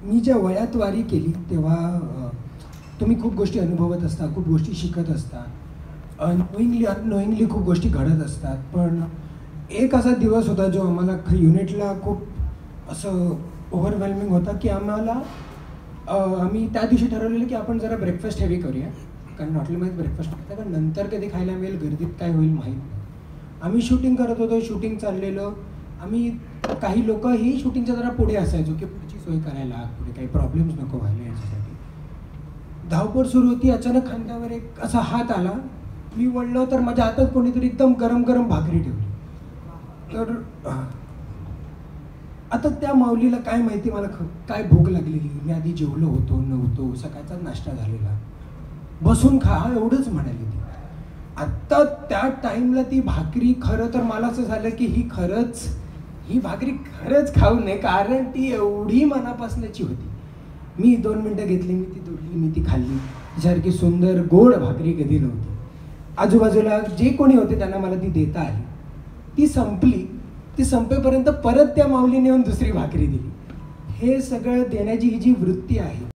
मी ज्या वयात वारी केली तेव्हा तुम्ही खूप गोष्टी अनुभवत असता, खूप गोष्टी शिकत असता, नोईंगली अननोईंगली खूप गोष्टी घडत असतात. पण एक असा दिवस होता जो आम्हाला युनिटला खूप असं ओव्हरवेल्मिंग होता की आम्ही त्या दिवशी ठरवलेलं की आपण जरा ब्रेकफास्ट हेवी करूया, कारण हॉटेलमध्ये ब्रेकफास्ट होता, कारण नंतर कधी खायला मिळेल, गर्दीत काय होईल माहीत नाही. आम्ही शूटिंग करत होतो, शूटिंग चाललेलं. आम्ही काही लोक ही शूटिंगच्या जरा पुढे असायचो की पुढची सोय करायला, पुढे काही प्रॉब्लेम्स नको व्हायला याच्यासाठी. धावपळ सुरू होती. अचानक खांद्यावर एक असा हात आला. मी वळलो तर माझ्या हातात कोणीतरी एकदम गरम गरम भाकरी ठेवली. तर आता त्या माऊलीला काय माहिती मला काय भूक लागलेली. मी आधी जेवलो होतो नव्हतो, सकाळचा नाश्ता झालेला, बसून खा एवढंच म्हणाली ती. आत्ता त्या टाईमला ती भाकरी, खरं तर मला असं झालं की ही भाकरी खरंच खाऊ नये, कारण ती एवढी मनापासण्याची होती. मी 2 मिनटं घेतली, मी ती तोडली, मी ती खाल्ली. तिच्यासारखी सुंदर गोड भाकरी कधी नव्हती. आजूबाजूला जे कोणी होते त्यांना मला ती देता आली. ती संपली. ती संपेपर्यंत परत त्या माऊलीने येऊन दुसरी भाकरी दिली. हे सगळं देण्याची ही जी वृत्ती आहे